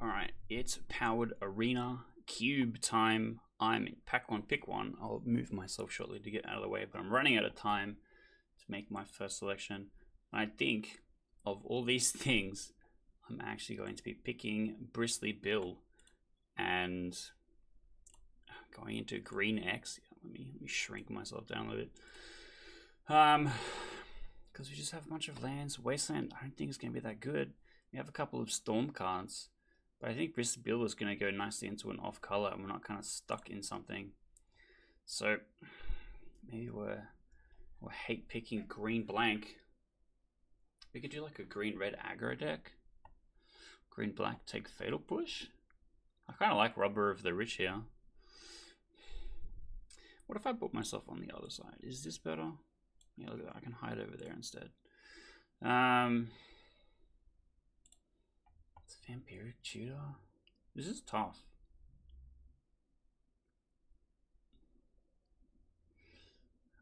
Alright, it's Powered Arena Cube time. I'm in pack one, pick one. I'll move myself shortly to get out of the way, but I'm running out of time to make my first selection. I think of all these things, I'm actually going to be picking Bristly Bill and going into Green X. Let me shrink myself down a little bit. Because we just have a bunch of lands. Wasteland, I don't think it's going to be that good. We have a couple of Storm cards. But I think Bristly Bill is going to go nicely into an off color and we're not kind of stuck in something. So maybe we're hate picking green blank. We could do like a green red aggro deck. Green black take Fatal Push. I kind of like Rubber of the Rich here. What if I put myself on the other side? Is this better? Yeah, look at that. I can hide over there instead. It's Vampiric Tutor. This is tough.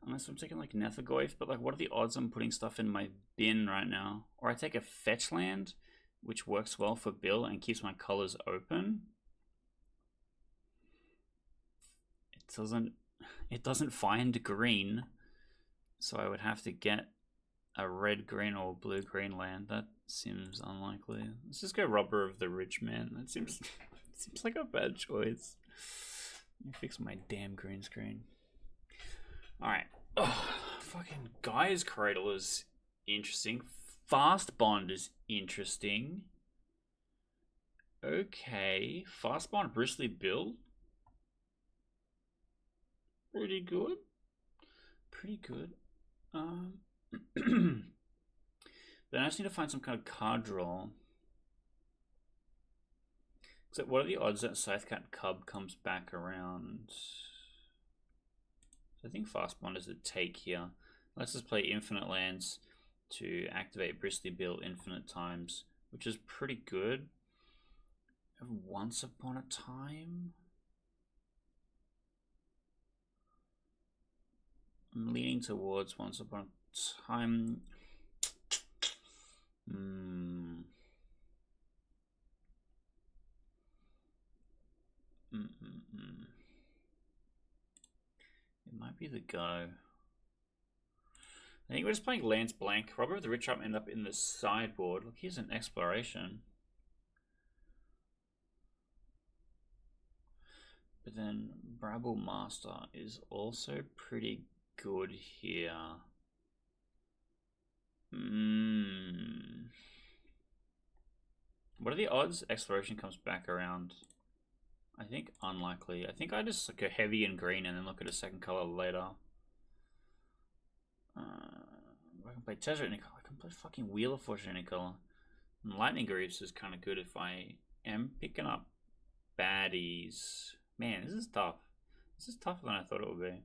Unless I'm taking like Nethergoyf, but like what are the odds I'm putting stuff in my bin right now? Or I take a fetch land, which works well for Bill and keeps my colors open. It doesn't find green, so I would have to get a red green or blue green land. That seems unlikely. Let's just go Rubber of the Rich, man. That seems like a bad choice. Let me fix my damn green screen. Alright. Oh, fucking Guy's Cradle is interesting. Fast Bond is interesting. Okay. Fast Bond Bristly Bill. Pretty good. Pretty good. Then I just need to find some kind of card draw. So what are the odds that Scythecat Cub comes back around? I think Fast Bond is a take here. Let's just play infinite lands to activate Bristly Bill infinite times, which is pretty good. Once Upon a Time? I'm leaning towards Once Upon a Time. It might be the go. I think we're just playing lands blank. Rubber of the Rich end up in the sideboard. Look, here's an Exploration. But then Brabble Master is also pretty good here. What are the odds Exploration comes back around? I think unlikely. I think I just go heavy in green and then look at a second color later. I can play Tezzeret in a color. I can play fucking Wheel of Fortune in a color. And Lightning Greaves is kind of good if I am picking up baddies. Man, this is tough. This is tougher than I thought it would be.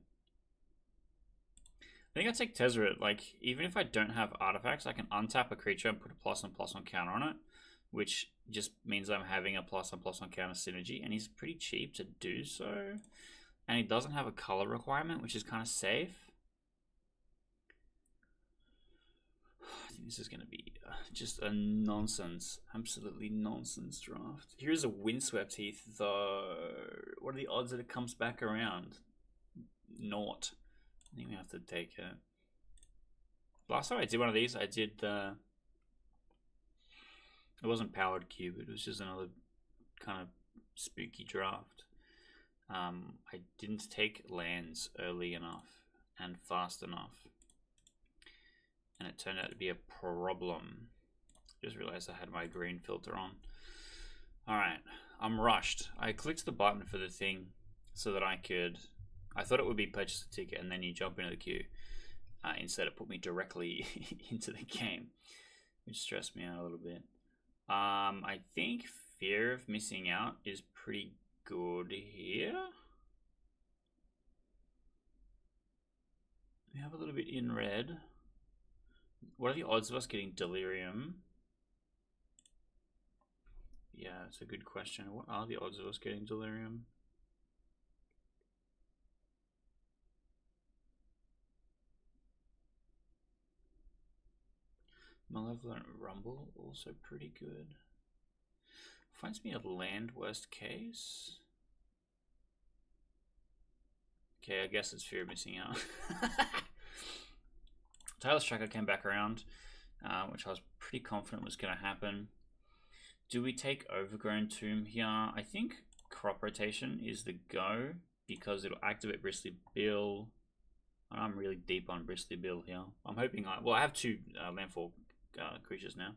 I think I take Tezzeret. Like, even if I don't have artifacts, I can untap a creature and put a +1/+1 counter on it, which just means I'm having a +1/+1 counter synergy, and he's pretty cheap to do so. And he doesn't have a color requirement, which is kind of safe. I think this is going to be just a nonsense, absolutely nonsense draft. Here's a Windswept Heath, though. What are the odds that it comes back around? Naught. I think we have to take it. Last time I did one of these, I did the... It wasn't Powered Cube, it was just another kind of spooky draft. I didn't take lands early enough and fast enough. And it turned out to be a problem. Just realized I had my green filter on. Alright, I'm rushed. I clicked the button for the thing so that I could... I thought it would be purchase a ticket and then you jump into the queue. Instead it put me directly into the game, which stressed me out a little bit. I think Fear of Missing Out is pretty good here. We have a little bit in red. What are the odds of us getting Delirium? Yeah, it's a good question. What are the odds of us getting Delirium? Malevolent Rumble, also pretty good. Finds me a land, worst case. Okay, I guess it's fear of missing out. Tireless Tracker came back around, which I was pretty confident was going to happen. Do we take Overgrown Tomb here? I think Crop Rotation is the go, because it'll activate Bristly Bill. I'm really deep on Bristly Bill here. I'm hoping I have 2 landfall creatures now.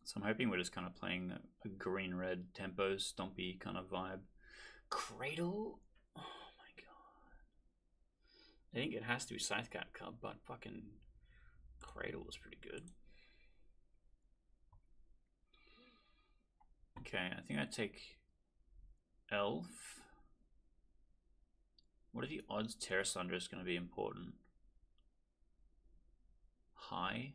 So I'm hoping we're just kind of playing a green-red tempo, stompy kind of vibe. Cradle? Oh my god. I think it has to be Scythecat Cub, but fucking Cradle is pretty good. Okay, I think I take Elf. What are the odds Terra Sunder is going to be important? High.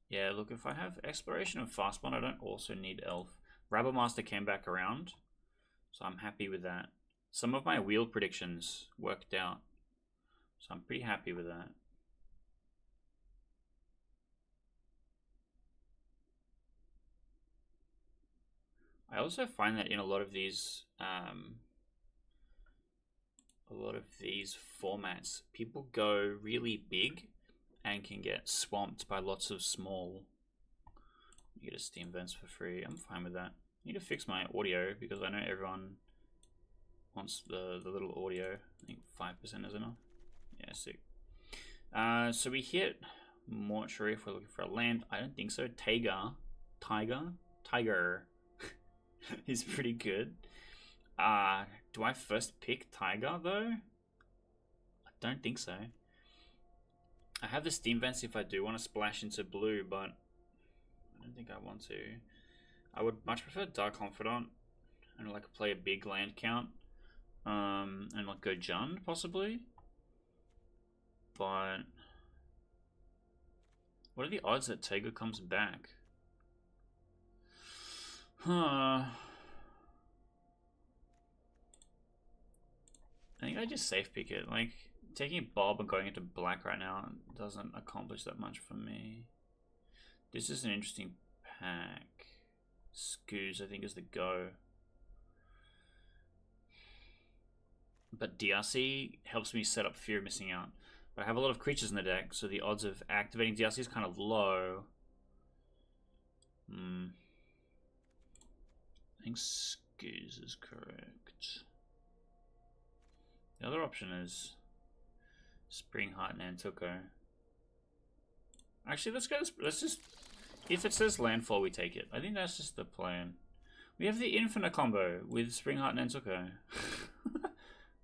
Yeah, look, if I have Exploration and Fastbond, I don't also need Elf. Rabblemaster came back around, so I'm happy with that. Some of my wheel predictions worked out, so I'm pretty happy with that. I also find that in a lot of these formats, people go really big and can get swamped by lots of small. You get a Steam Vents for free. I'm fine with that. I need to fix my audio because I know everyone wants the little audio. I think 5% is enough. Yeah, sick. So we hit Mortuary if we're looking for a land. I don't think so. Tiger is pretty good. Do I first pick Tiger though? I don't think so. I have the Steam Vents if I do want to splash into blue, but I don't think I want to. I would much prefer Dark Confidant and like play a big land count, and like go Jund possibly. But what are the odds that Tiger comes back? I think I just safe pick it. Like, taking Bob and going into black right now doesn't accomplish that much for me. This is an interesting pack. Scoos, I think, is the go. But DRC helps me set up Fear of Missing Out. But I have a lot of creatures in the deck, so the odds of activating DRC is kind of low. I think Scoos is correct. The other option is Springheart Nantuko. Actually, let's just, if it says landfall, we take it. I think that's just the plan. We have the infinite combo with Springheart Nantuko.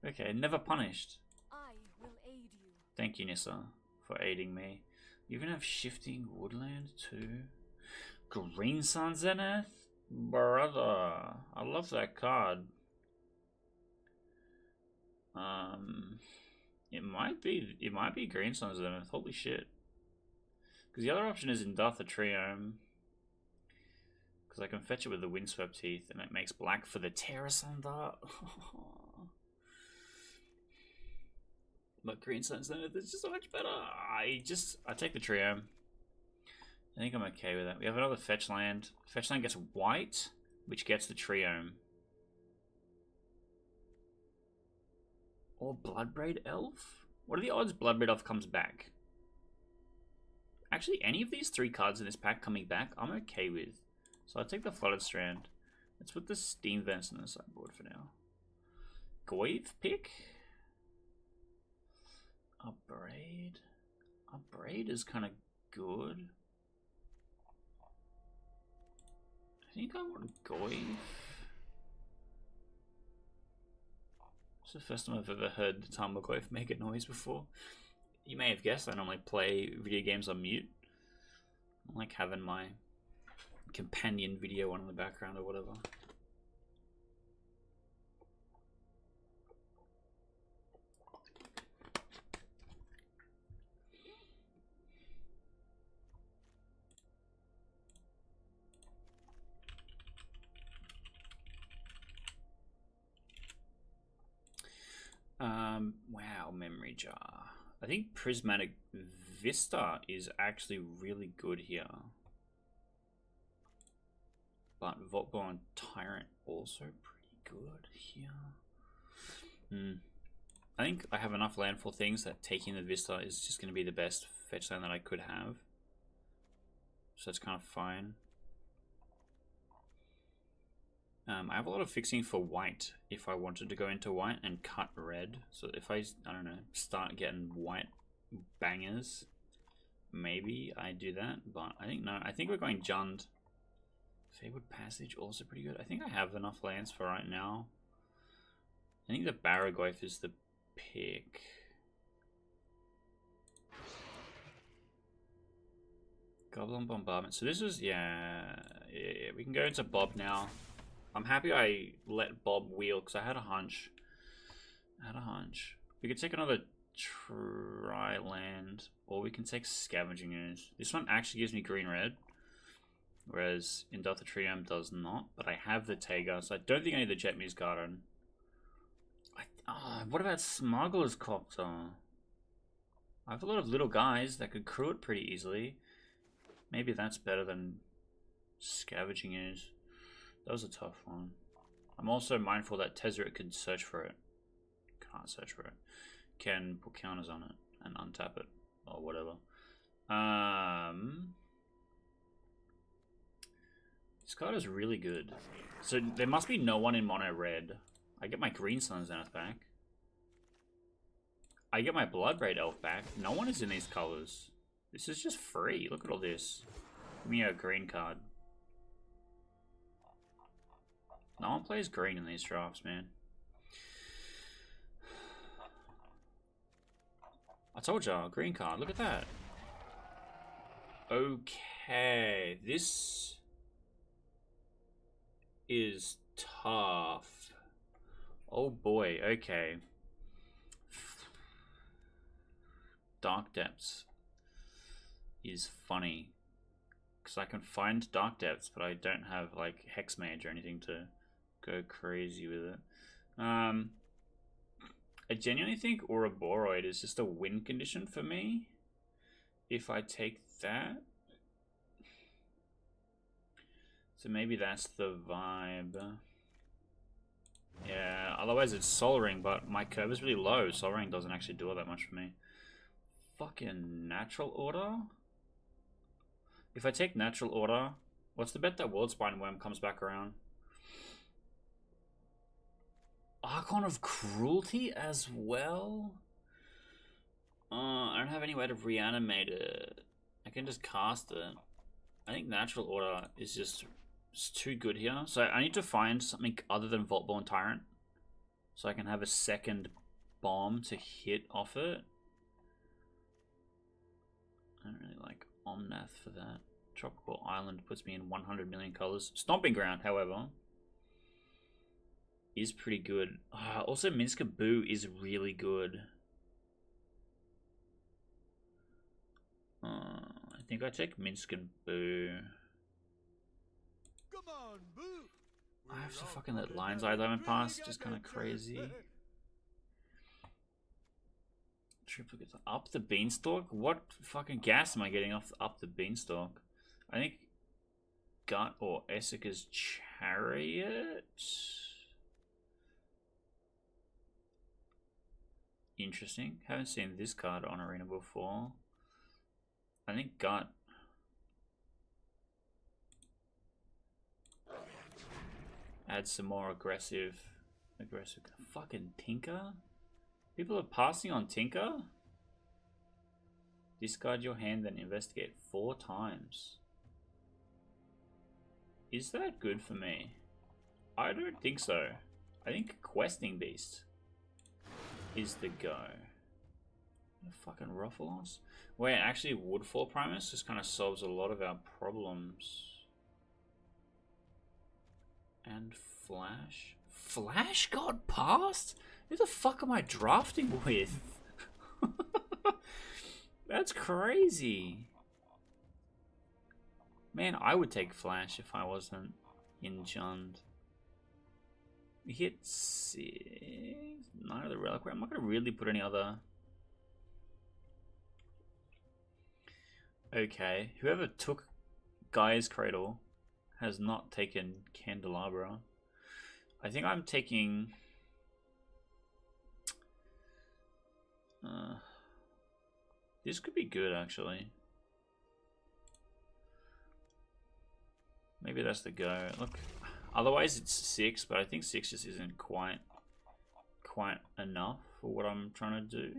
Okay, never punished. I will aid you. Thank you, Nissa, for aiding me. You even have Shifting Woodland too. Green Sun Zenith? Brother, I love that card. It might be Green Sun Zenith. Holy shit. Because the other option is Indartha Triome. Because I can fetch it with the Windswept Teeth and it makes black for the Terra Sunder. But Green Sun Zenith is just so much better. I take the Triome. I think I'm okay with that. We have another fetch land. Fetch land gets white, which gets the Triome. Or Bloodbraid Elf? What are the odds Bloodbraid Elf comes back? Actually, any of these 3 cards in this pack coming back, I'm okay with. So I'll take the Flooded Strand. Let's put the Steam Vents on the sideboard for now. Goyve pick? Upbraid? Upbraid is kind of good. I think I want Goyve. It's the first time I've ever heard Tarmogoyf make a noise before. You may have guessed I normally play video games on mute. I like having my companion video on in the background or whatever. Wow, Memory Jar. I think Prismatic Vista is actually really good here. But Votborn Tyrant also pretty good here. I think I have enough land for things that taking the Vista is just going to be the best fetch land that I could have. So that's kind of fine. I have a lot of fixing for white if I wanted to go into white and cut red. So if I don't know, start getting white bangers, maybe I do that. But I think no, I think we're going Jund. Fabled Passage also pretty good. I think I have enough lands for right now. I think the Barragoyf is the pick. Goblin Bombardment. So this is, yeah, we can go into Bob now. I'm happy I let Bob wheel because I had a hunch. We could take another Tri-land, or we can take Scavenging Ooze. This one actually gives me green-red, whereas Indothotrium does not. But I have the Taiga, so I don't think I need the Jetmuse Garden. What about Smuggler's Copter? I have a lot of little guys that could crew it pretty easily. Maybe that's better than Scavenging Ooze. That was a tough one. I'm also mindful that Tezzeret could search for it. Can't search for it. Can put counters on it and untap it or whatever. This card is really good. So there must be no one in mono red. I get my Green Sun Zenith back. I get my Bloodbraid Elf back. No one is in these colors. This is just free. Look at all this. Give me a green card. No one plays green in these drafts, man. I told y'all, green card. Look at that. Okay, this is tough. Oh boy, okay. Dark Depths is funny. Because I can find Dark Depths, but I don't have like Hex Mage or anything to go crazy with it. I genuinely think Ouroboros is just a win condition for me. If I take that. So maybe that's the vibe. Yeah, otherwise it's Sol Ring, but my curve is really low. Sol Ring doesn't actually do all that much for me. Fucking Natural Order? If I take Natural Order, what's the bet that Worldspine Worm comes back around? Archon of Cruelty as well? I don't have any way to reanimate it. I can just cast it. I think Natural Order is just too good here. So I need to find something other than Voltborn Tyrant. So I can have a second bomb to hit off it. I don't really like Omnath for that. Tropical Island puts me in 100 million colors. Stomping Ground, however, is pretty good. Also, Minskaboo is really good. I think I take Minskaboo. Come on, Boo. I have to fucking let Lion's Eye Diamond pass. Just kind of crazy. Triplicate up the Beanstalk? What fucking gas am I getting off up the Beanstalk? I think Gut or Essica's Chariot. Interesting. Haven't seen this card on Arena before. I think Gut. Add some more aggressive. Fucking Tinker? People are passing on Tinker? Discard your hand, then investigate 4 times. Is that good for me? I don't think so. I think Questing Beast is the go. Fucking Ruffalons. Wait, actually Woodfall Primus just kind of solves a lot of our problems. And Flash? Flash got passed? Who the fuck am I drafting with? That's crazy. Man, I would take Flash if I wasn't in Jund. We hit 6. None of the Reliquary. I'm not going to really put any other. Okay. Whoever took Gaia's Cradle has not taken Candelabra. I think I'm taking... this could be good, actually. Maybe that's the go. Look, otherwise it's 6, but I think 6 just isn't quite enough for what I'm trying to do.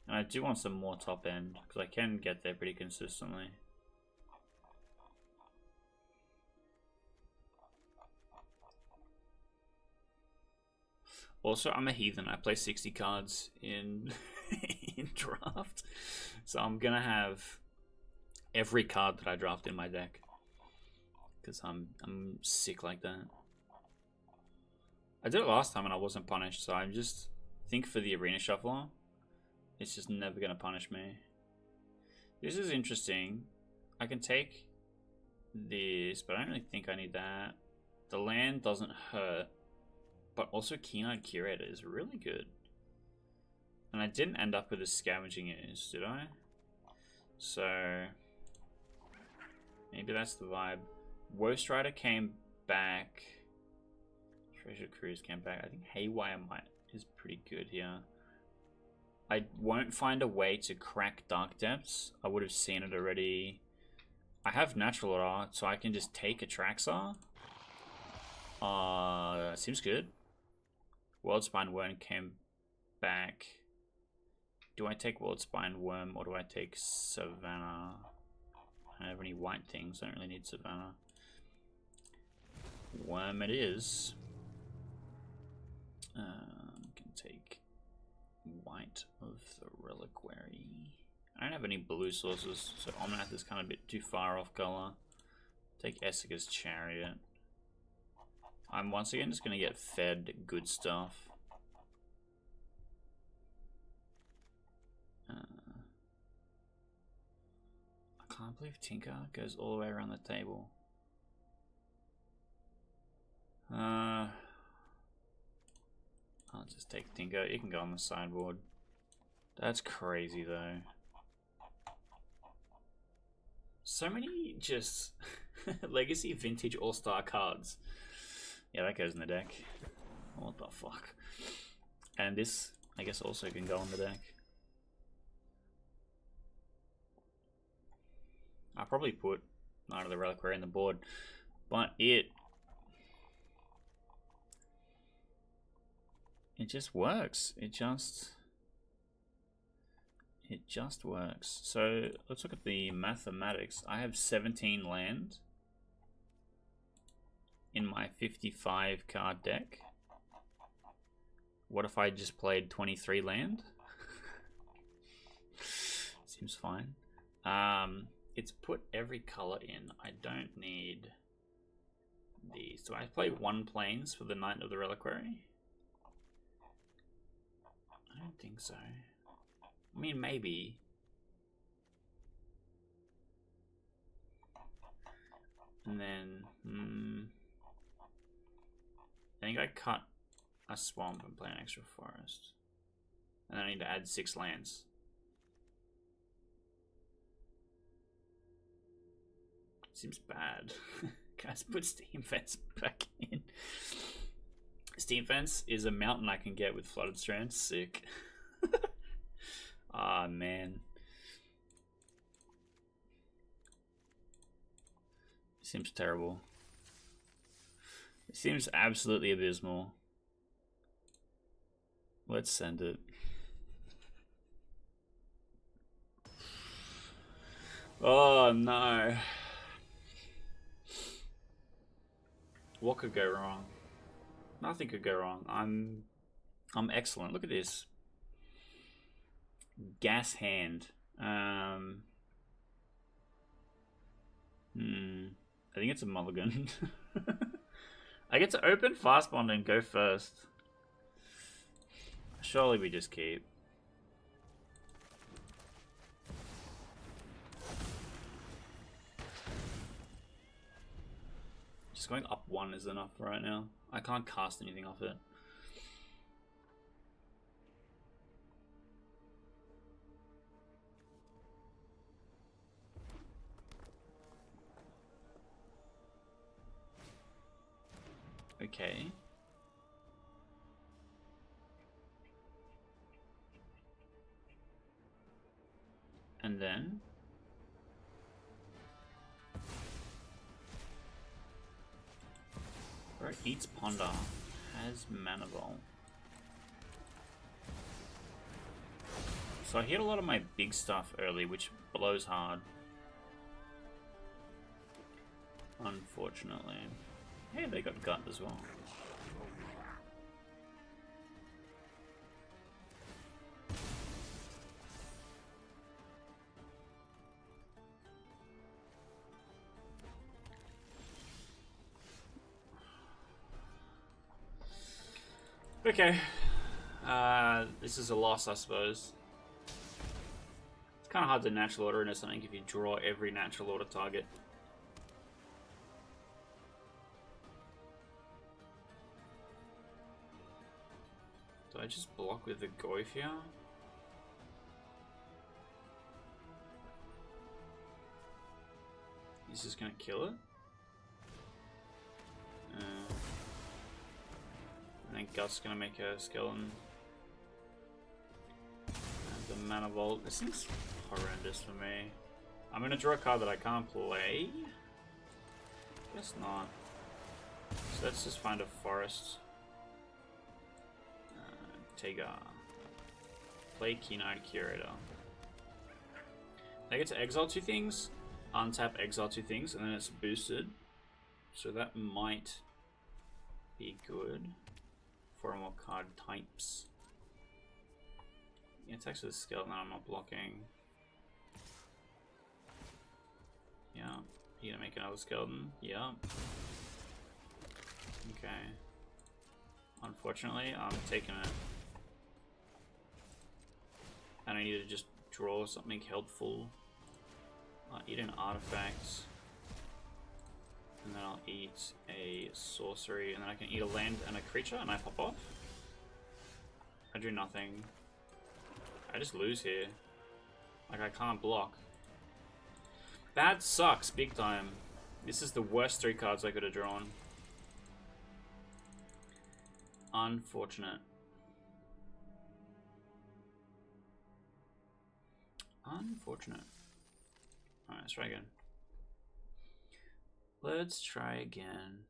And I do want some more top end, because I can get there pretty consistently. Also, I'm a heathen. I play 60 cards in in draft, so I'm gonna have every card that I draft in my deck, because I'm sick like that. I did it last time and I wasn't punished, so I just think for the arena shuffler, it's just never gonna punish me. This is interesting. I can take this, but I don't really think I need that. The land doesn't hurt, but also Keen-Eyed Curator is really good. And I didn't end up with a Scavenging Ooze, did I? So maybe that's the vibe. Worst Rider came back. Treasure Cruise came back. I think Haywire is pretty good here. I won't find a way to crack Dark Depths. I would have seen it already. I have Natural Art, so I can just take Atraxa. Seems good. Worldspine Worm came back. Do I take Worldspine Worm or do I take Savannah? I don't have any white things. I don't really need Savannah. Worm it is. Can take white of the Reliquary. I don't have any blue sources, so Omnath is kind of a bit too far off color. Take Essica's Chariot. I'm once again just going to get fed good stuff. I can't believe Tinker goes all the way around the table. I'll just take Tinker. You can go on the sideboard. That's crazy though. So many just Legacy Vintage All-Star cards. Yeah, that goes in the deck. What the fuck? And this, I guess, also can go on the deck. I'll probably put Knight of the Reliquary in the board, but it just works. It just works. So let's look at the mathematics. I have 17 land in my 55 card deck. What if I just played 23 land? Seems fine. It's put every color in. I don't need these. Do I play 1 plains for the Knight of the Reliquary? I don't think so. I mean, maybe. And then, I think I cut a swamp and play an extra forest. And then I need to add 6 lands. Seems bad. Guys, put Steam Fence back in. Steam Fence is a mountain I can get with Flooded Strand. Sick. Ah, man. Seems terrible. It seems absolutely abysmal. Let's send it. Oh no. What could go wrong? Nothing could go wrong. I'm excellent. Look at this. Gas hand. I think it's a mulligan. I get to open Fast Bond and go first. Surely we just keep. Just going up 1 is enough right now. I can't cast anything off it. Okay. And then... Bro, eats Ponder. Has Manival. So I hit a lot of my big stuff early, which blows hard. Unfortunately. Hey, they got gut as well. Okay. This is a loss, I suppose. It's kind of hard to natural order into something if you draw every natural order target. Do I just block with the Goyfia? Is this gonna kill it? I think Gut's gonna make a skeleton. And the Mana Vault. This seems horrendous for me. I'm gonna draw a card that I can't play. Guess not. So let's just find a forest. Tagar. Play Keen-Eyed Curator. I get to exile 2 things, untap, exile 2 things, and then it's boosted. So that might be good. 4 more card types. Yeah, attacks with a skeleton, I'm not blocking. Yeah. You gonna make another skeleton? Yeah. Okay. Unfortunately, I'm taking it. And I need to just draw something helpful. I'll eat an artifact. And then I'll eat a sorcery. And then I can eat a land and a creature and I pop off. I do nothing. I just lose here. Like, I can't block. That sucks big time. This is the worst 3 cards I could have drawn. Unfortunate. Unfortunate. Alright, let's try again. Let's try again.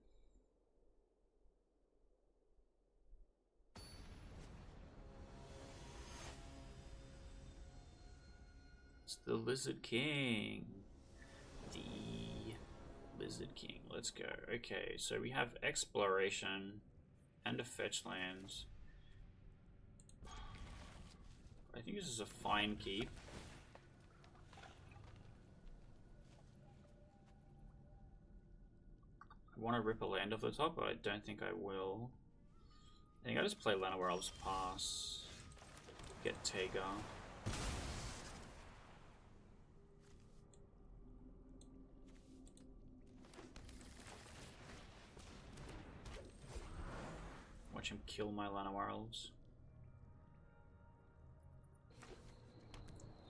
It's the Lizard King. The Lizard King. Let's go. Okay, so we have Exploration and a fetch lands. I think this is a fine keep. I want to rip a land off the top, but I don't think I will. I think I just play Llanowar Elves pass. Get Tagar. Watch him kill my Llanowar Elves.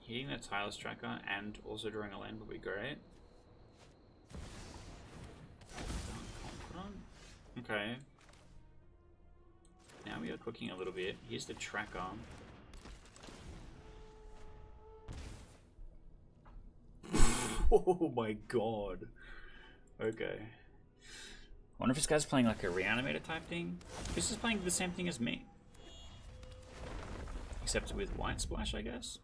Hitting the Tireless Tracker and also drawing a land would be great. Okay. Now we are cooking a little bit. Here's the tracker. Oh my god. Okay. I wonder if this guy's playing like a reanimator type thing. This is playing the same thing as me. Except with White Splash, I guess.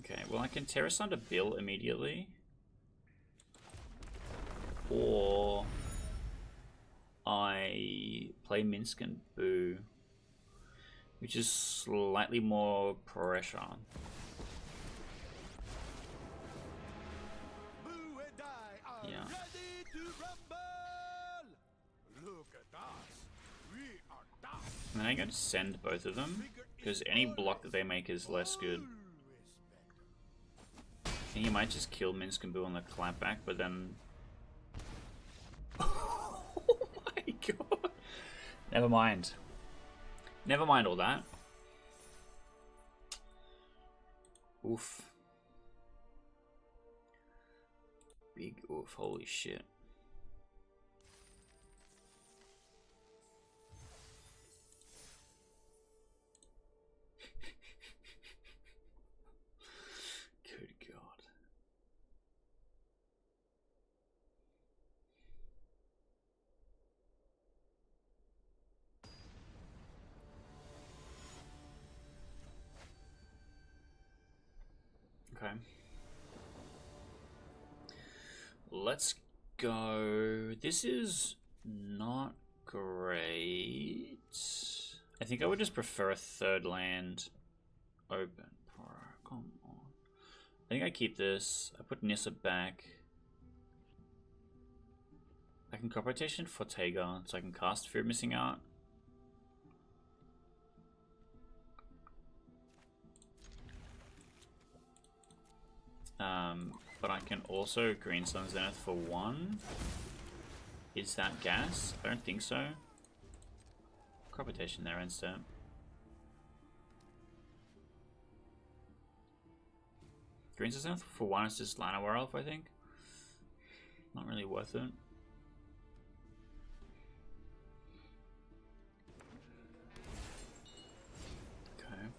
Okay, well I can Terra Sunder Bill immediately. Or I play Minsk and Boo, which is slightly more pressure. Boo and I are Yeah. ready to rumble. Look at us. We are down. And then I'm going to send both of them, because any block that they make is less good. I think you might just kill Minsk and Boo on the clapback, but then... Oh my god! Never mind. Never mind all that. Oof. Big oof, holy shit. Okay. Let's go. This is not great. I think I would just prefer a third land open. Come on. I think I keep this. I put Nissa back. I can crop rotation for Tega, so I can cast Fear of Missing Out. But I can also Green Sun Zenith for 1. Is that gas? I don't think so. Crop rotation there instead. Green Sun Zenith for 1 is just Lana Werewolf, I think. Not really worth it. Okay.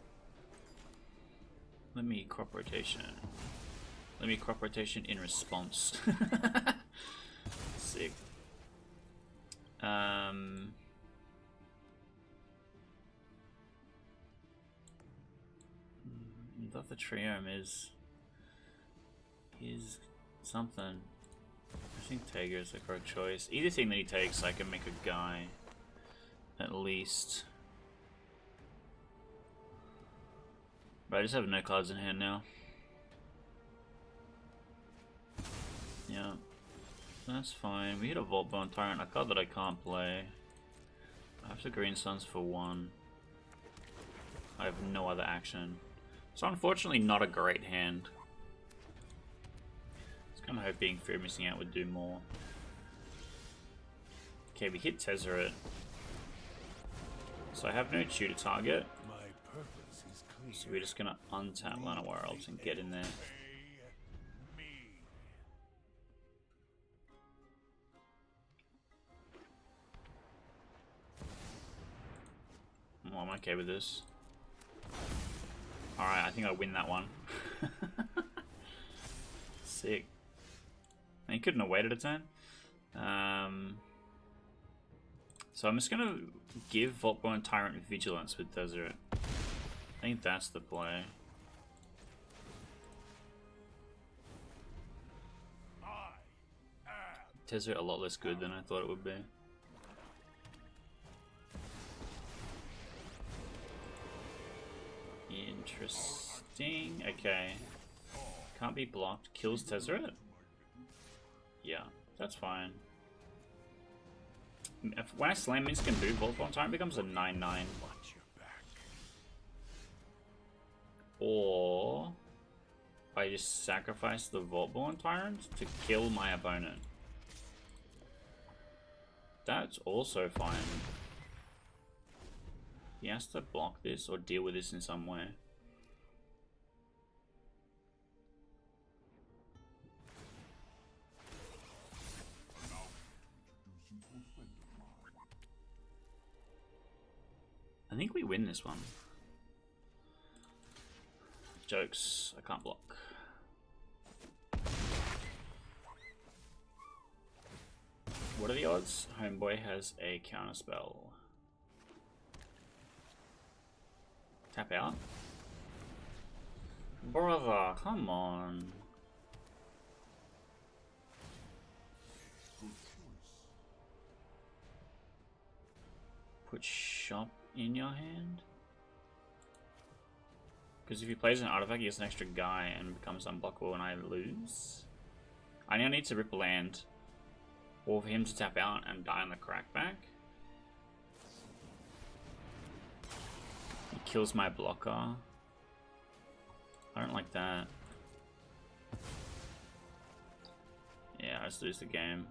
Let me crop rotation. Let me crop rotation in response. Sick. That the Triome is something. I think Tega is the correct choice. Either thing that he takes, I can make a guy at least. But I just have no cards in hand now. Yeah, that's fine. We hit a Voltborn Tyrant, a card that I can't play. I have to Green Suns for 1. I have no other action. So unfortunately not a great hand. I was kind of hoping Fear of Missing Out would do more. Okay, we hit Tezzeret. So I have no tutor target. My purpose is clear. So we're just gonna untap Lana Werewolves and get in there. Well, I'm okay with this. Alright, I think I win that one. Sick. He couldn't have waited a turn. So I'm just gonna give Voltborn Tyrant Vigilance with Tezzeret. I think that's the play. Tezzeret a lot less good than I thought it would be. Interesting. Okay. Can't be blocked. Kills Tezzeret? Yeah, that's fine. When I slam Minsc and Boot, Voltborn Tyrant becomes a 9/9. Or I just sacrifice the Voltborn Tyrant to kill my opponent. That's also fine. He has to block this or deal with this in some way. I think we win this one. Jokes, I can't block. What are the odds? Homeboy has a counterspell. Tap out. Brother, come on. Put shop in your hand? Because if he plays an artifact, he gets an extra guy and becomes unblockable and I lose. I now need to rip land. Or for him to tap out and die on the crackback. He kills my blocker. I don't like that. Yeah, I just lose the game.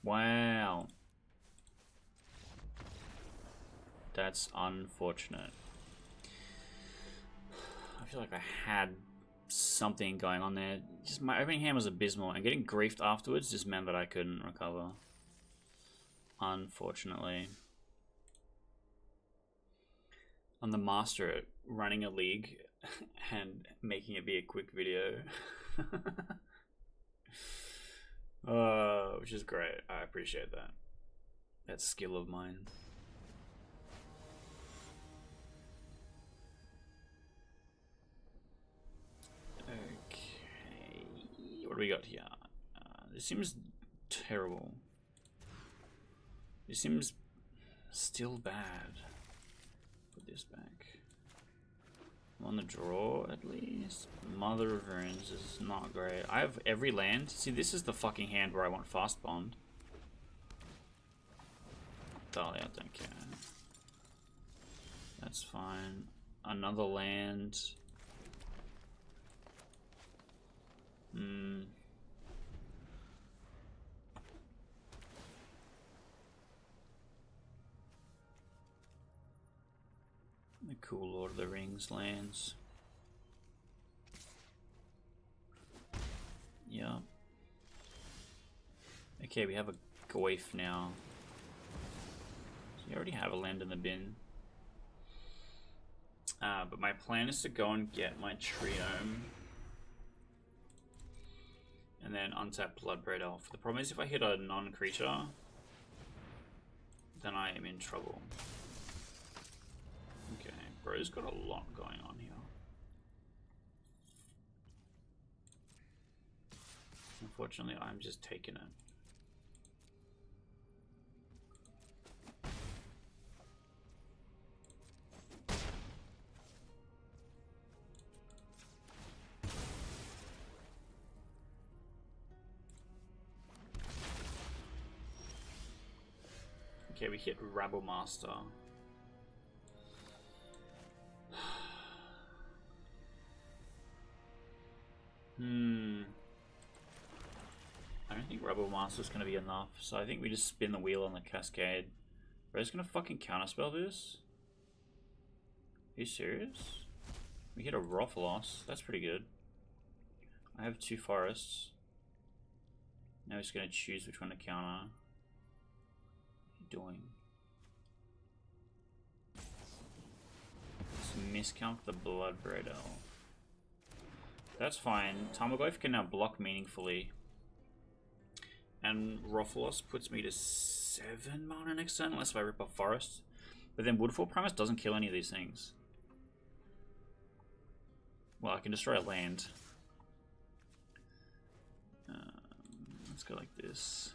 Wow. That's unfortunate. I feel like I had something going on there. Just my opening hand was abysmal, and getting griefed afterwards just meant that I couldn't recover. Unfortunately. I'm the master at running a league and making it be a quick video. Which is great. I appreciate that. That skill of mine. what do we got here? This seems terrible. This seems still bad. Put this back. I'm on the draw at least. Mother of Runes is not great. I have every land. See, this is the fucking hand where I want fast bond. Dahlia, I don't care. That's fine. Another land. The cool Lord of the Rings lands. Yeah. Okay, we have a Goyf now. So you already have a land in the bin. But my plan is to go and get my Triome. And then untap Bloodbraid Elf. The problem is if I hit a non-creature, then I am in trouble. Okay, bro's got a lot going on here. Unfortunately, I'm just taking it. Okay, we hit Rabblemaster. I don't think Rabblemaster's gonna be enough, so I think we just spin the wheel on the Cascade. Bro's gonna fucking counterspell this? Are you serious? We hit a Rothlos. That's pretty good. I have 2 forests. Now he's gonna choose which one to counter. Doing. Let's miscount the Bloodbraid Elf. That's fine. Tarmogoyf can now block meaningfully. And Rothlos puts me to 7 mana next turn, unless if I rip off Forest. But then Woodfall Primus doesn't kill any of these things. Well, I can destroy a land. Let's go like this.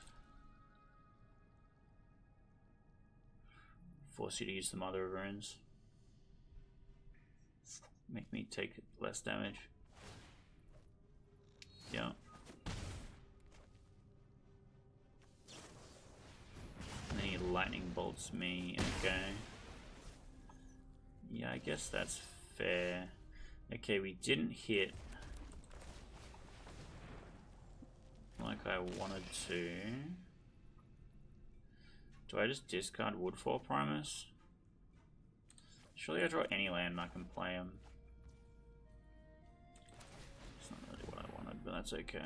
Force you to use the Mother of Runes. Make me take less damage. Yeah. And then he lightning bolts me. Okay. Yeah, I guess that's fair. Okay, we didn't hit like I wanted to. Do I just discard Woodfall Primus? Surely I draw any land and I can play him. It's not really what I wanted, but that's okay.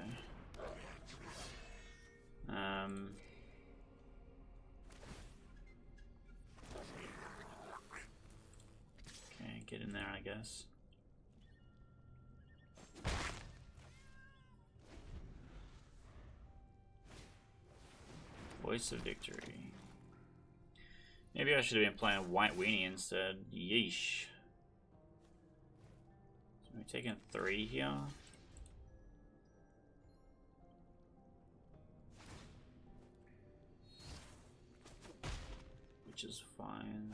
Okay, get in there, I guess. Voice of Victory. Maybe I should have been playing White Weenie instead. Yeesh. So we're taking 3 here. Which is fine.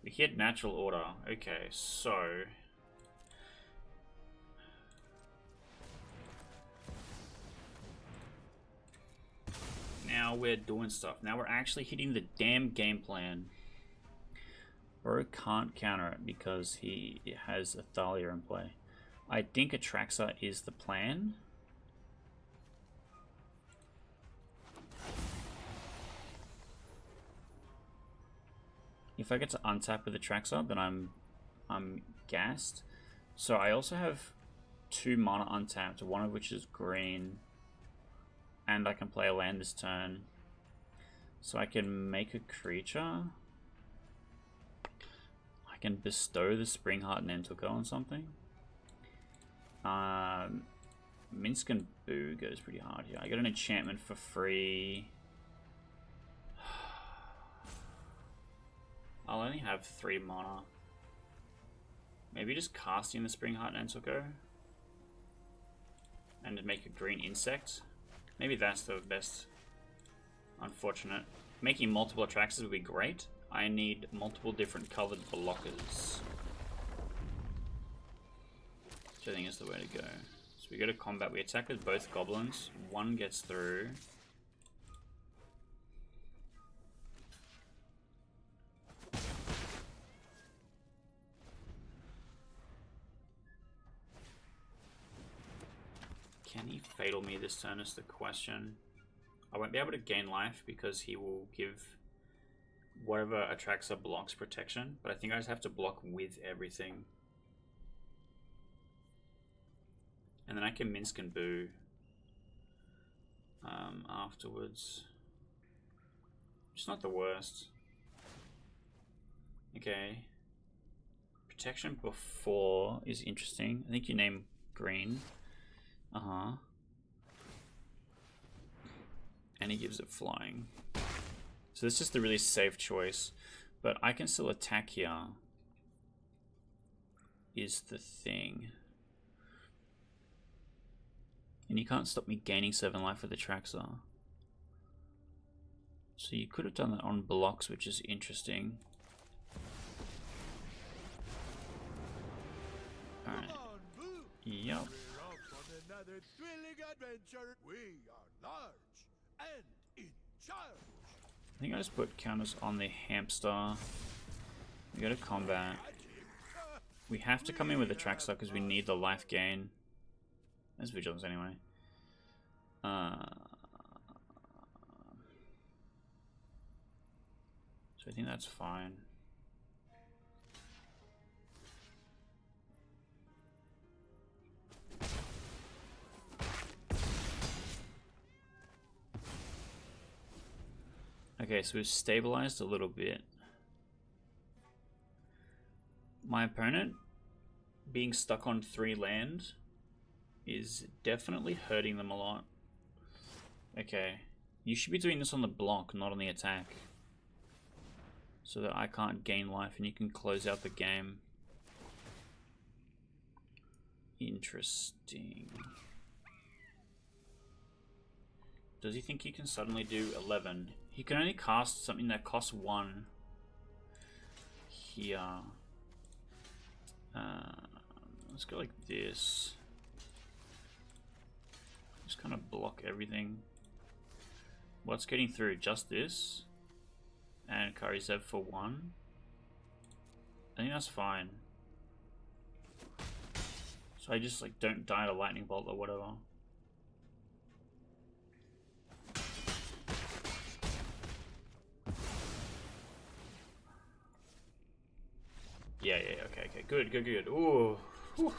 We hit Natural Order. Okay, so now we're doing stuff. Now we're actually hitting the damn game plan. Bro can't counter it because he has a Thalia in play. I think Atraxa is the plan. If I get to untap with Atraxa, then I'm gassed. So I also have 2 mana untapped, one of which is green. And I can play a land this turn. So I can make a creature. I can bestow the Springheart Nantuko on something. Minsk and Boo goes pretty hard here. I got an enchantment for free. I'll only have 3 mana. Maybe just casting the Spring Heart Nansuko and make a green insect. Maybe that's the best. Unfortunate. Making multiple Atraxes would be great. I need multiple different colored blockers, which I think is the way to go. So we go to combat. We attack with both goblins. One gets through. Can he fatal me this turn is the question. I won't be able to gain life because he will give whatever Atraxa blocks protection, but I think I just have to block with everything. And then I can Minsk and Boo afterwards. It's not the worst. Okay. Protection before is interesting. I think you name green. And he gives it flying. So this is the really safe choice. But I can still attack here. Is the thing. And you can't stop me gaining 7 life with Atraxa. So you could have done that on blocks, which is interesting. Alright. Yup. Another thrilling adventure. We are large and in charge. I think I just put counters on the hamster. We go to combat. We have to come in with the Atraxa because we need the life gain. There's vigilance anyway. So I think that's fine. Okay, so we've stabilized a little bit. My opponent being stuck on 3 land is definitely hurting them a lot. Okay, you should be doing this on the block, not on the attack, so that I can't gain life and you can close out the game. Interesting. Does he think he can suddenly do 11? He can only cast something that costs 1 here. Let's go like this. Just kind of block everything. What's getting through? Just this. And Karizev for 1. I think that's fine. So I just like don't die to lightning bolt or whatever. Yeah, okay, good. Ooh. Whew.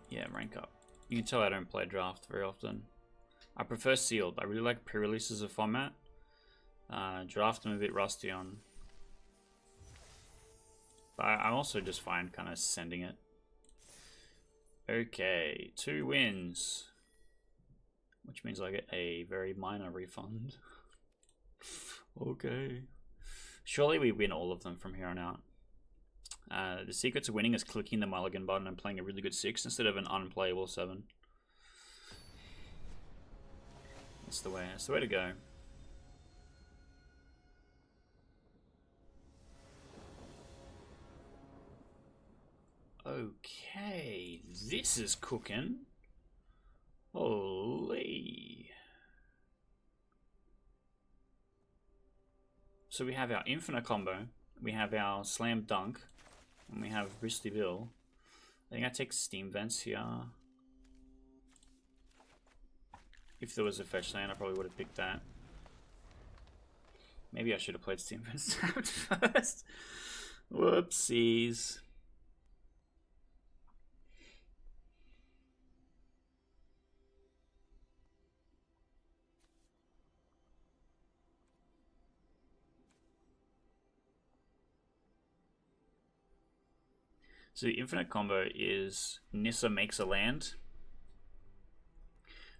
Yeah, rank up. You can tell I don't play draft very often. I prefer sealed. I really like pre-releases of format. Draft I'm a bit rusty on. But I'm also just fine kind of sending it. Okay, 2 wins. Which means I get a very minor refund. Okay. Surely we win all of them from here on out. The secret to winning is clicking the mulligan button and playing a really good 6 instead of an unplayable 7. That's the way to go. Okay, this is cooking. Holy. So we have our infinite combo, we have our slam dunk, and we have Bristly Bill. I think I take Steam Vents here. If there was a fetch land, I probably would have picked that. Maybe I should have played Steam Vents first. Whoopsies. So the infinite combo is Nissa makes a land.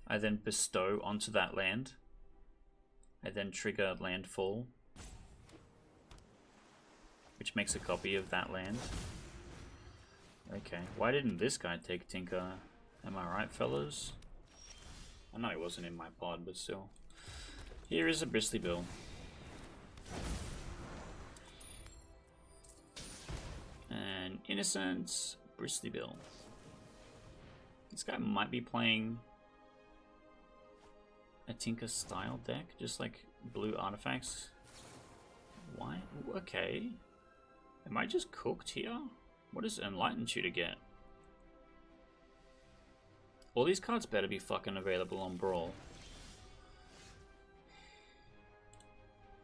I then bestow onto that land. I then trigger landfall. which makes a copy of that land. Okay, why didn't this guy take Tinker? Am I right, fellas? I know he wasn't in my pod, but still. Here is a Bristly Bill. An innocent Bristly Bill. This guy might be playing a Tinker style deck, just like blue artifacts. Why? Okay. Am I just cooked here? What does Enlightened Tutor get? All these cards better be fucking available on Brawl.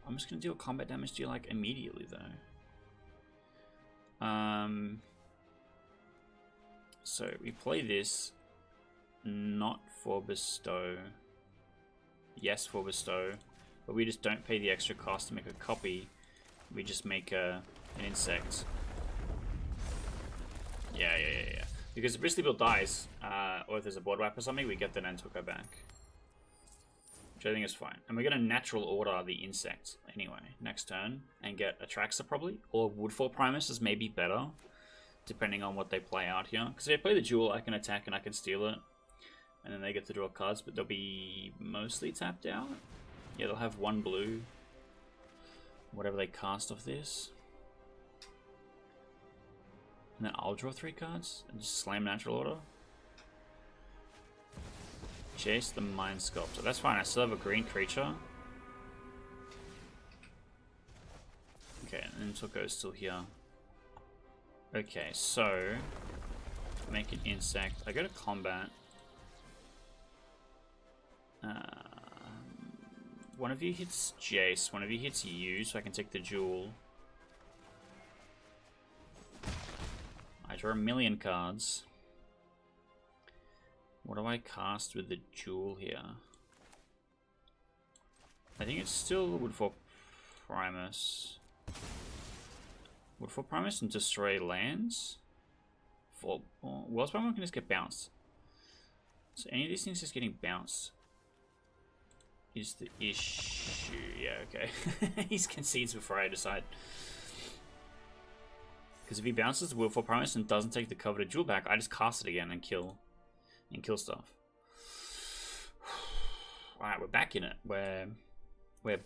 I'm just gonna deal combat damage to you like immediately though. So we play this not for Bestow. Yes, for Bestow, but we just don't pay the extra cost to make a copy. We just make an insect. Yeah. Because if Bristly Bill dies, or if there's a board wipe or something, we get the Nantuko back. Which I think is fine. And we're going to natural order the insect anyway, next turn, and get Atraxa probably, or Woodfall Primus is maybe better, depending on what they play out here. Because if they play the Jewel, I can attack and I can steal it, and then they get to draw cards, but they'll be mostly tapped out. Yeah, they'll have one blue, whatever they cast off this. And then I'll draw 3 cards and just slam natural order. Chase the Mind Sculptor. That's fine, I still have a green creature. Okay, and Tuko is still here. Okay, so make an insect. I go to combat. One of you hits Jace, one of you hits you, so I can take the Jewel. I draw a million cards. What do I cast with the Jewel here? I think it's still Woodfall Primus. Woodfall Primus and destroy lands? World's Primus can just get bounced. So any of these things just getting bounced is the issue. Yeah, okay. He concedes before I decide. Because if he bounces the Willful Primus and doesn't take the coveted Jewel back, I just cast it again and kill stuff. Alright, we're back in it. We're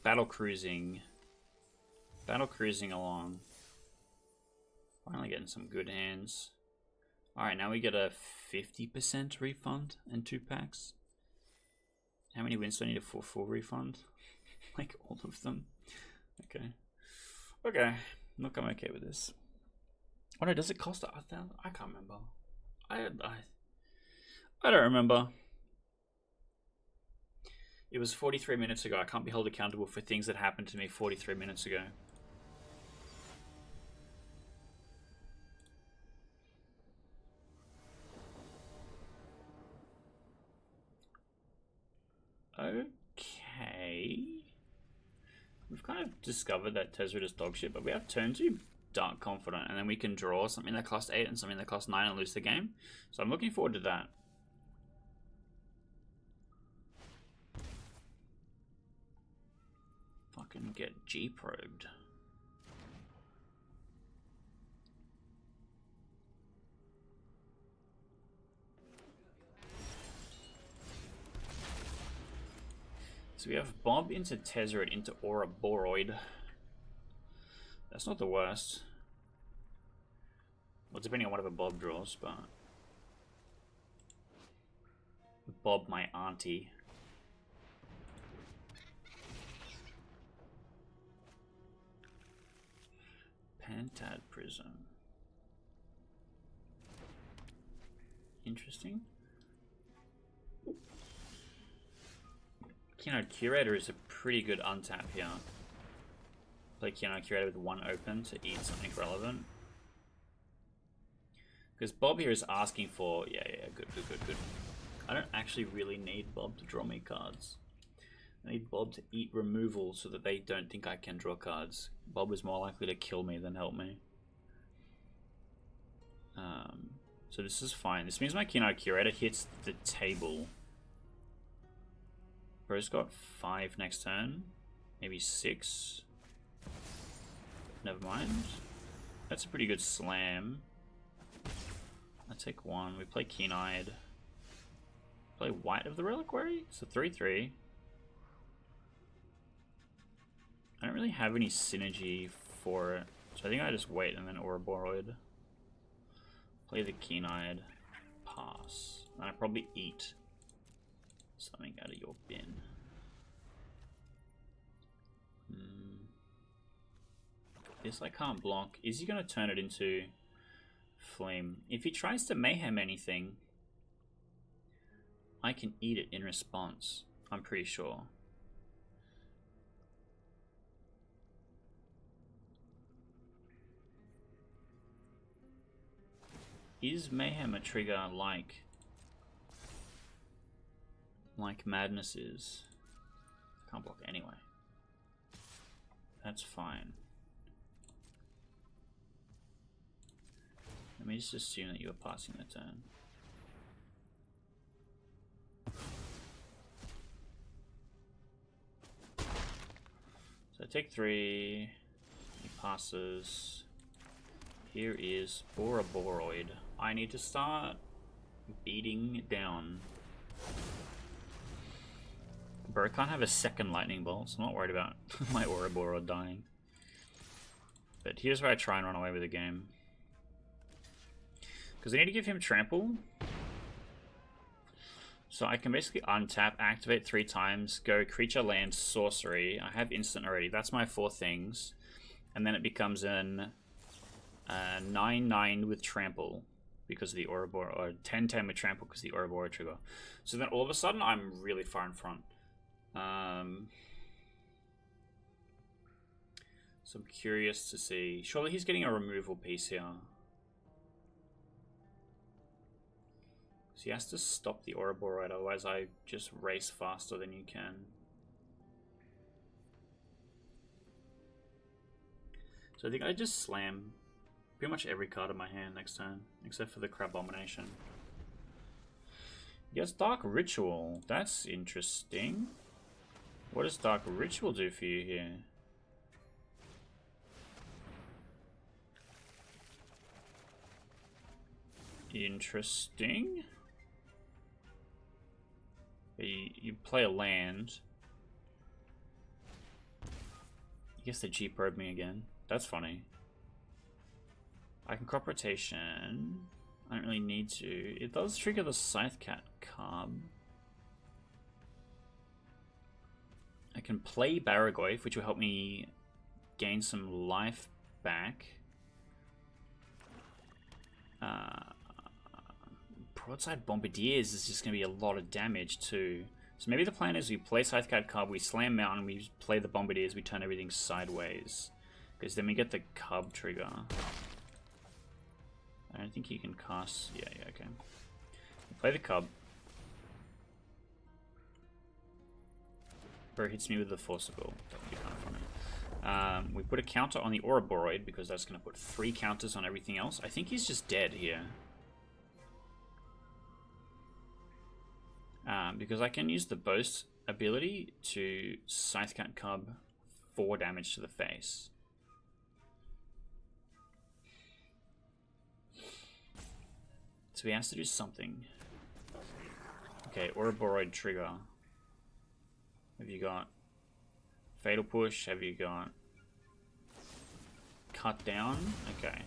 battle cruising along. Finally getting some good hands. Alright, now we get a 50% refund and 2 packs. How many wins do I need for full refund? Like all of them. Okay. Look, I'm okay with this. Oh no, does it cost 1,000? I can't remember. I don't remember. It was 43 minutes ago. I can't be held accountable for things that happened to me 43 minutes ago. Okay. We've kind of discovered that Tezzeret is dogshit, but we have turn 2 Dark Confidant, and then we can draw something that costs 8 and something that costs 9 and lose the game. So I'm looking forward to that. Fucking get G-probed. So we have Bob into Tezzeret into Ouroboros. That's not the worst. Well, depending on whatever Bob draws, but... Bob, my auntie. Pantad Prism. Interesting. Keynote Curator is a pretty good untap here. Play Keynote Curator with 1 open to eat something relevant. Because Bob here is asking for... Yeah, good. I don't actually really need Bob to draw me cards. I need Bob to eat removal so that they don't think I can draw cards. Bob is more likely to kill me than help me. So this is fine. This means my Keynote Curator hits the table. Bro's got 5 next turn. Maybe 6. Never mind. That's a pretty good slam. I take one. We play Keen-Eyed. Play White of the Reliquary? It's a 3-3. I don't really have any synergy for it. So I think I just wait and then Ouroboros. Play the Keen-Eyed. Pass. And I probably eat something out of your bin. This I can't block. Is he going to turn it into flame? If he tries to mayhem anything, I can eat it in response. I'm pretty sure. Is mayhem a trigger like madness is? Can't block anyway. That's fine. Let me just assume that you are passing the turn. So I take 3. He passes. Here is Ouroboros. I need to start beating down. Bro, I can't have a second lightning bolt, so I'm not worried about my Ouroboros dying. But here's where I try and run away with the game. Because I need to give him trample. So I can basically untap, activate 3 times, go creature, land, sorcery. I have instant already. That's my 4 things. And then it becomes an 9-9 with trample because of the Ouroboros, or 10-10 with trample because of the Ouroboros trigger. So then all of a sudden I'm really far in front. So I'm curious to see. Surely he's getting a removal piece here. So he has to stop the Ouroboros, otherwise I just race faster than you can. So I think I just slam pretty much every card in my hand next turn, except for the Crabomination. Yes, Dark Ritual. That's interesting. What does Dark Ritual do for you here? Interesting. You play a land. I guess they G-probed me again. That's funny. I can crop rotation. I don't really need to. It does trigger the Scythecat card. I can play Barragoyf, which will help me gain some life back. Broadside Bombardiers is just going to be a lot of damage too. So maybe the plan is we play Scythecat card, we slam Mountain, we play the Bombardiers, we turn everything sideways. Because then we get the Cub trigger. I don't think you can cast... Yeah, okay. Play the Cub. Bro hits me with the Forcible. That would be kind of funny. We put a counter on the Ouroboros because that's going to put 3 counters on everything else. I think he's just dead here. Because I can use the Boast ability to Scythecat Cub 4 damage to the face. So he has to do something. Okay, Ouroboros trigger. Have you got Fatal Push? Have you got Cut Down? Okay.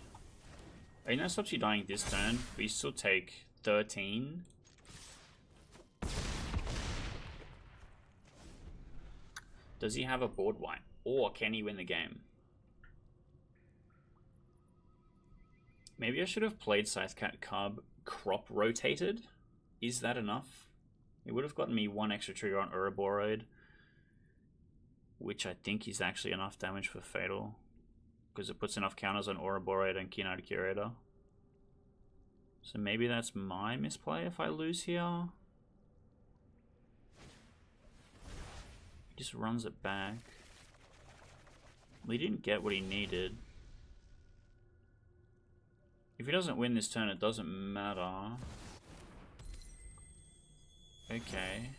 I know that stops you dying this turn, but you still take 13. Does he have a board wipe? Or can he win the game? Maybe I should have played Scythecat Cub crop rotated. Is that enough? It would have gotten me 1 extra trigger on Ouroboros, which I think is actually enough damage for Fatal, because it puts enough counters on Ouroboros and Keen-Eyed Curator. So maybe that's my misplay if I lose here. He just runs it back. Well, he didn't get what he needed. If he doesn't win this turn, it doesn't matter. Okay.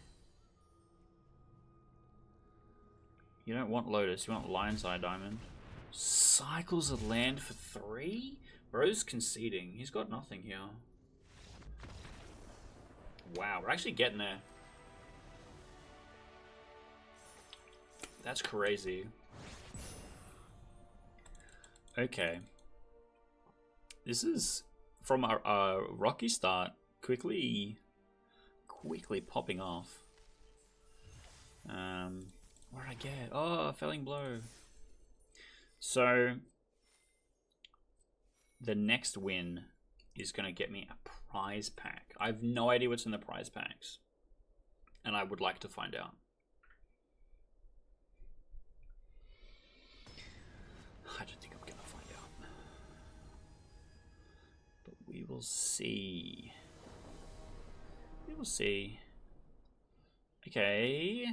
You don't want Lotus, you want Lion's Eye Diamond. Cycles a land for 3? Bro's conceding. He's got nothing here. Wow, we're actually getting there. That's crazy. Okay. This is from a rocky start, quickly popping off. What did I get? Oh, Felling Blow. So the next win is going to get me a prize pack. I have no idea what's in the prize packs, and I would like to find out. I don't think I'm going to find out, but we will see. We will see. Okay.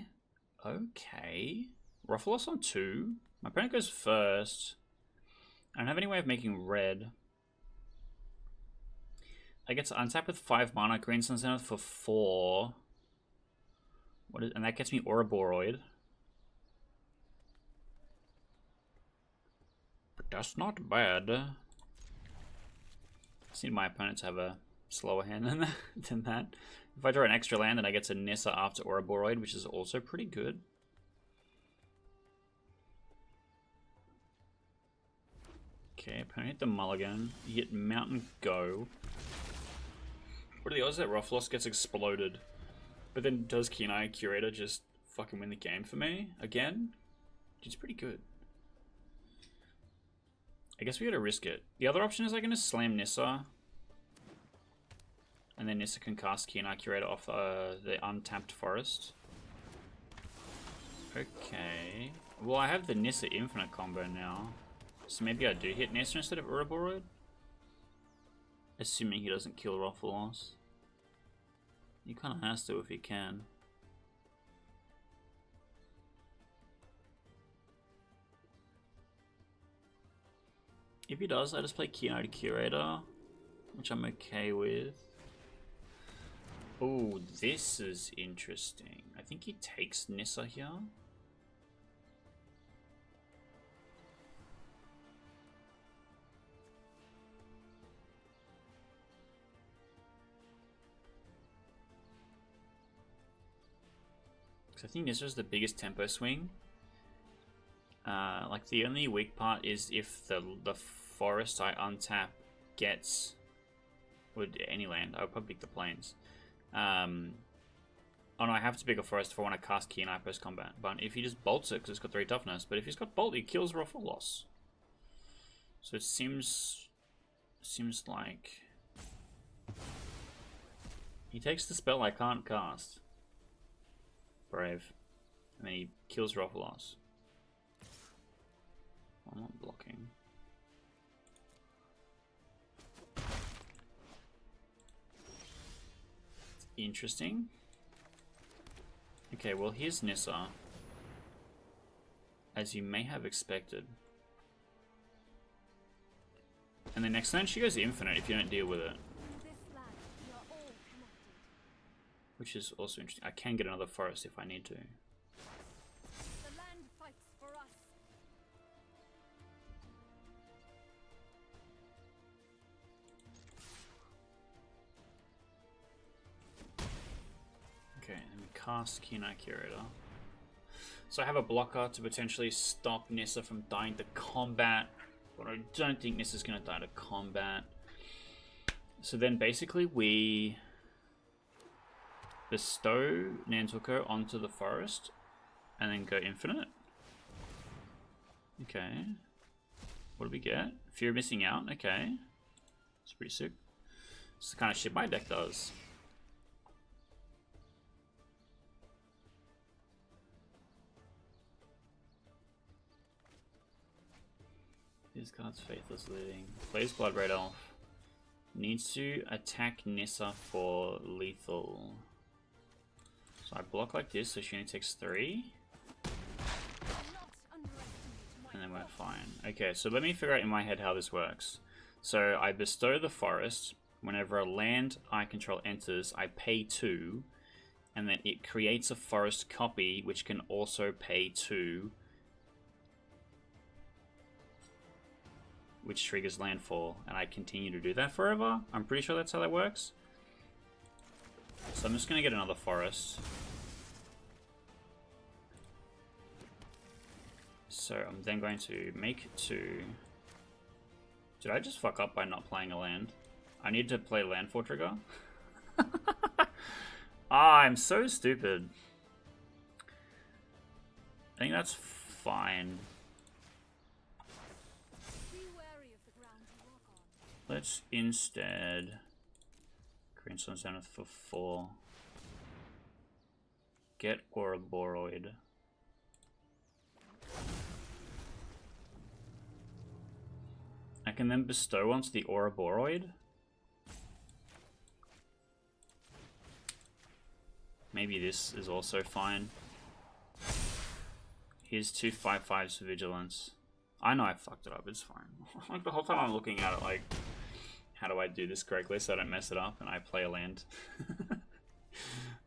Roughalos on 2. My opponent goes first. I don't have any way of making red. I get to untap with 5 mana, Green Sun Zenith for 4. And that gets me Ouroboros. But that's not bad. I just need my opponent to have a slower hand than that. If I draw an extra land, then I get to Nissa after Ouroboros, which is also pretty good. Okay, opponent hit the mulligan. You hit Mountain Go. What are the odds that Roughalos gets exploded? But then does Keen-Eye Curator just fucking win the game for me again? Which is pretty good. I guess we gotta risk it. The other option is I'm gonna slam Nissa. And then Nissa can cast Keen-Eye Curator off the untapped forest. Okay. Well, I have the Nissa Infinite combo now. So maybe I do hit Nissa instead of Ouroboros? Assuming he doesn't kill Roughalos. He kind of has to if he can. If he does, I just play Keen-Eye Curator, which I'm okay with. Oh, this is interesting. I think he takes Nissa here. Because I think Nissa is the biggest tempo swing. Like the only weak part is if the forest I untap gets would any land. I would probably pick the plains. Oh no, I have to pick a forest if I want to cast Keen-Eye post combat. But if he just bolts it because it's got 3 toughness, but if he's got bolt, he kills Roughalos. So it seems like he takes the spell I can't cast. Brave, and then he kills Roughalos. I'm not blocking. Interesting. Okay, well here's Nissa, as you may have expected. And the next turn she goes infinite if you don't deal with it. Which is also interesting. I can get another forest if I need to. The land fights for us. Okay, and we cast Keen-Eye Curator. So I have a blocker to potentially stop Nissa from dying to combat. But I don't think Nissa's going to die to combat. So then basically we bestow Nantuko onto the forest and then go infinite. Okay. What do we get? Fear of missing out. Okay. It's pretty sick. It's the kind of shit my deck does. These cards, Faithless Living. Plays Blood-Red Elf. Needs to attack Nissa for lethal. So I block like this, so she only takes 3. And then we're fine. Okay, so let me figure out in my head how this works. So I bestow the forest. Whenever a land I control enters, I pay 2. And then it creates a forest copy, which can also pay 2. which triggers landfall, and I continue to do that forever. I'm pretty sure that's how that works. So I'm just going to get another forest. So I'm then going to make 2. Did I just fuck up by not playing a land? I need to play landfall trigger? Ah, I'm so stupid. I think that's fine. Be wary of the ground you walk on. Let's instead Green Sun's down for 4. Get Ouroboros. I can then bestow onto the Ouroboros. Maybe this is also fine. Here's 2 5/5s for vigilance. I know I fucked it up, it's fine. Like the whole time I'm looking at it like, how do I do this correctly so I don't mess it up, and I play a land.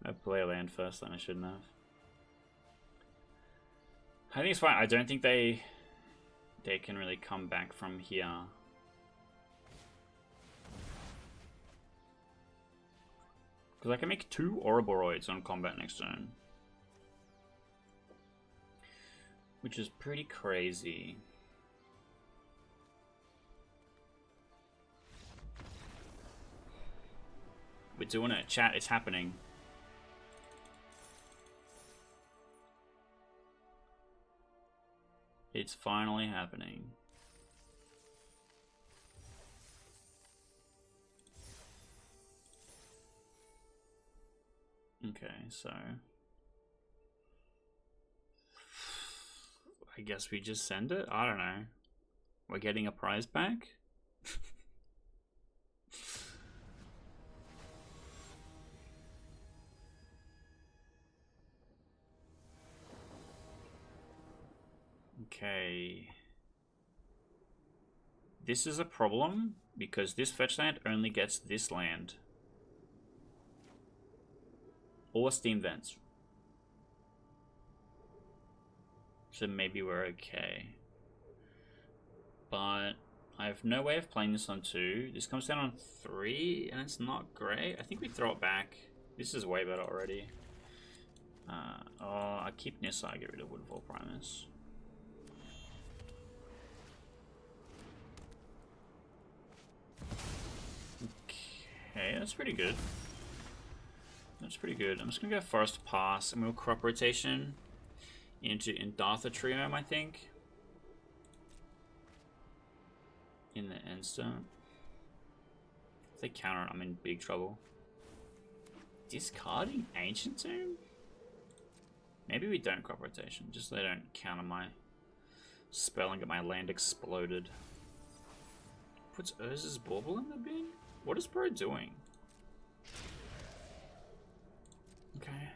I play a land first, then I shouldn't have. I think it's fine. I don't think they can really come back from here. Because I can make 2 Ouroboros on combat next turn. Which is pretty crazy. We're doing it, chat, it's happening. It's finally happening. Okay, so I guess we just send it? I don't know. We're getting a prize back? Okay. This is a problem because this fetch land only gets this land. Or steam vents. So maybe we're okay. But I have no way of playing this on 2. This comes down on 3 and it's not great. I think we throw it back. This is way better already. Oh, I keep Nissa, I get rid of Woodfall Primus. Okay, that's pretty good. That's pretty good. I'm just gonna go Forest Pass and we'll crop rotation into Indartha Triome, I think. In the instant. If they counter it, I'm in big trouble. Discarding Ancient Tomb? Maybe we don't crop rotation, just so they don't counter my spell and get my land exploded. Puts Urza's Bauble in the bin? What is bro doing? Okay.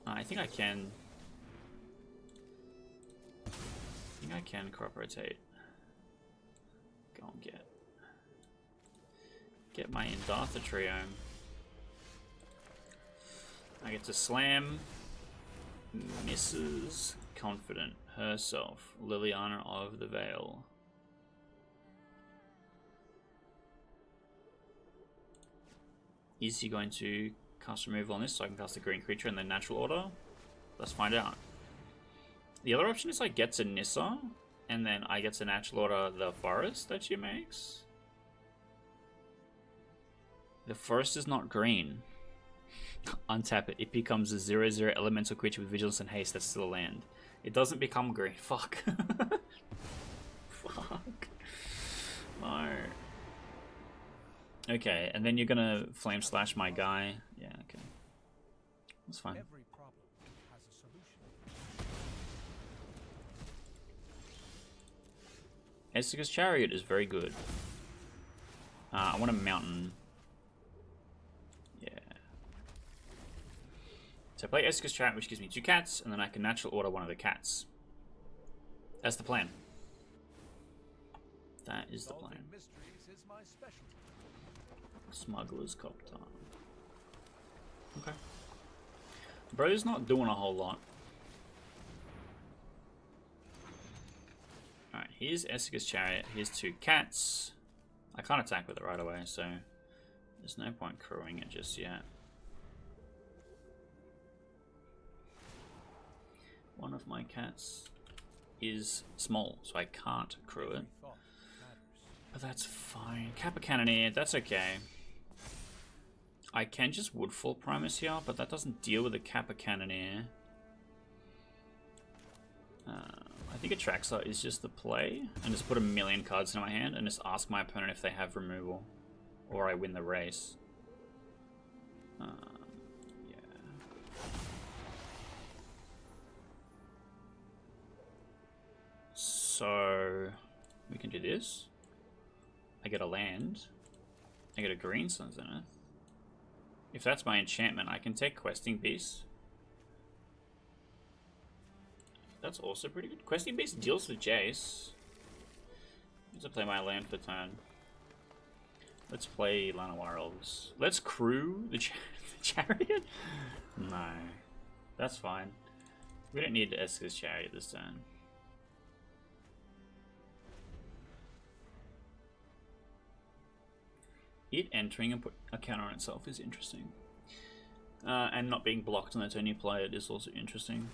I think I can crop rotate. Go and get my Indartha Triome. I get to slam Mrs. Confident herself, Liliana of the Vale. Is he going to cast removal on this so I can cast a green creature in the natural order? Let's find out. The other option is I get to Nissa, and then I get to natural order the forest that she makes. The forest is not green. Untap it. It becomes a 0/0 elemental creature with vigilance and haste that's still a land. It doesn't become green. Fuck. Fuck. No. Okay, and then you're gonna flame slash my guy. Yeah, okay. That's fine. Every problem has a solution. Esika's Chariot is very good. I want a mountain. Yeah. So I play Esika's Chariot, which gives me 2 cats, and then I can natural order one of the cats. That's the plan. That is the plan. Mysteries is my specialty. Smuggler's Copter. Okay. Bro's not doing a whole lot. Alright, Here's Esika's Chariot. Here's 2 cats. I can't attack with it right away, so there's no point crewing it just yet. One of my cats is small, so I can't crew it. But that's fine. Kappa Cannoneer, that's okay. I can just Woodfall Primus here, but that doesn't deal with the Kappa Cannoneer. I think Atraxa is just the play, and just put 1,000,000 cards in my hand and just ask my opponent if they have removal, or I win the race. Yeah. So we can do this. I get a land. I get a green Sun's Zenith. If that's my enchantment, I can take Questing Beast. That's also pretty good. Questing Beast deals with Jace. Let's play my land for turn. Let's play Llanowar Elves. Let's crew the Chariot? No. That's fine. We don't need to Esika's Chariot this turn. It entering and put a counter on itself is interesting. And not being blocked on the turn you play it is also interesting.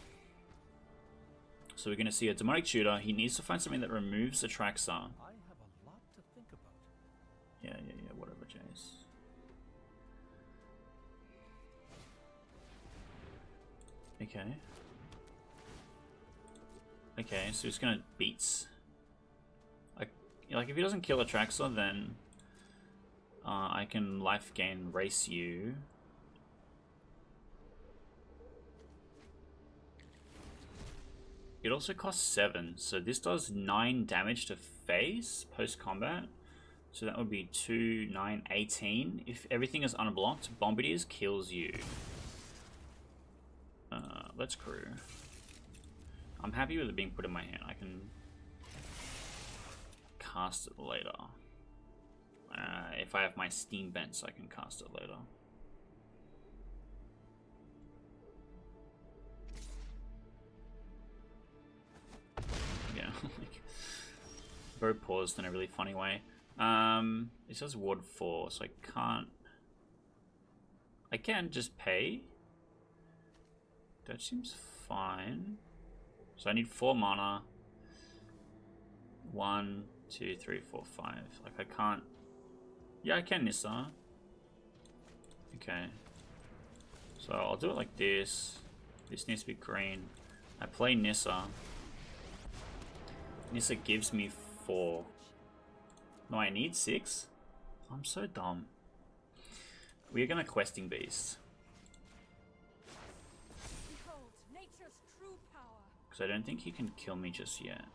So we're going to see a Demonic Tutor. He needs to find something that removes Atraxa. I have a lot to think about. Yeah, whatever, Jace. Okay. Okay, so he's gonna beats. Like if he doesn't kill Atraxa, then I can life gain race you. It also costs 7, so this does 9 damage to face post combat. So that would be 2, 9, 18. If everything is unblocked, Bombardiers kills you. Let's crew. I'm happy with it being put in my hand. I can cast it later. If I have my Steam Vents, I can cast it later. Yeah, like, very paused in a really funny way. It says Ward 4, so I can't. I can just pay. That seems fine. So I need 4 mana. 1, 2, 3, 4, 5. Like I can't. Yeah, I can Nissa. Okay. So I'll do it like this. This needs to be green. I play Nissa. Nissa gives me 4. No, I need 6? I'm so dumb. We're gonna Questing Beast. Behold, nature's true power. Because I don't think he can kill me just yet.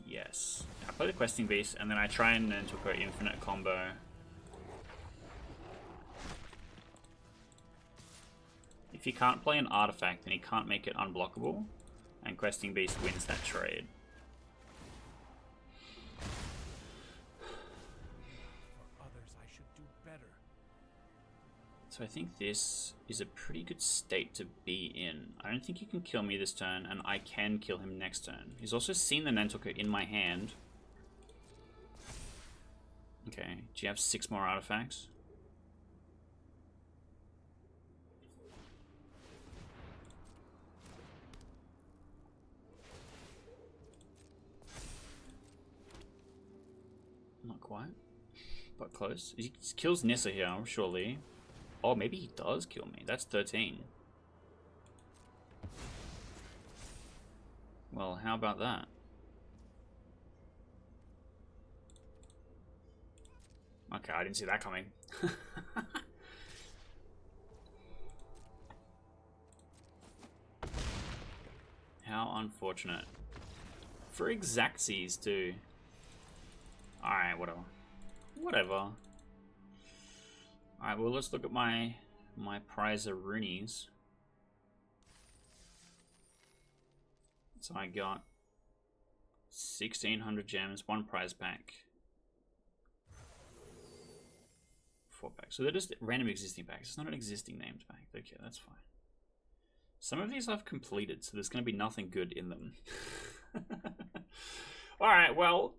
Yes. I play the Questing Beast, and then I try and then took an infinite combo. If he can't play an artifact, then he can't make it unblockable, and Questing Beast wins that trade. For others, I should do better. So I think this is a pretty good state to be in. I don't think he can kill me this turn, and I can kill him next turn. He's also seen the Nantucket in my hand. Okay, do you have 6 more artifacts? Not quite, but close. He kills Nissa here, surely. Oh, maybe he does kill me. That's 13. Well, how about that? Okay, I didn't see that coming. How unfortunate. For Xaxes, too. Alright, whatever. Whatever. Alright, well, let's look at my prize of Roonies. So I got 1,600 gems, 1 prize pack. 4 packs. So they're just random existing packs. It's not an existing named pack. Okay, that's fine. Some of these I've completed, so there's going to be nothing good in them. Alright, well,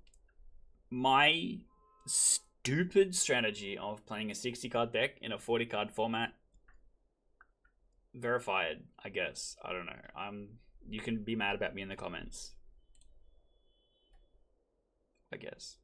my stupid strategy of playing a 60 card deck in a 40 card format, verified, I guess. I don't know. You can be mad about me in the comments, I guess.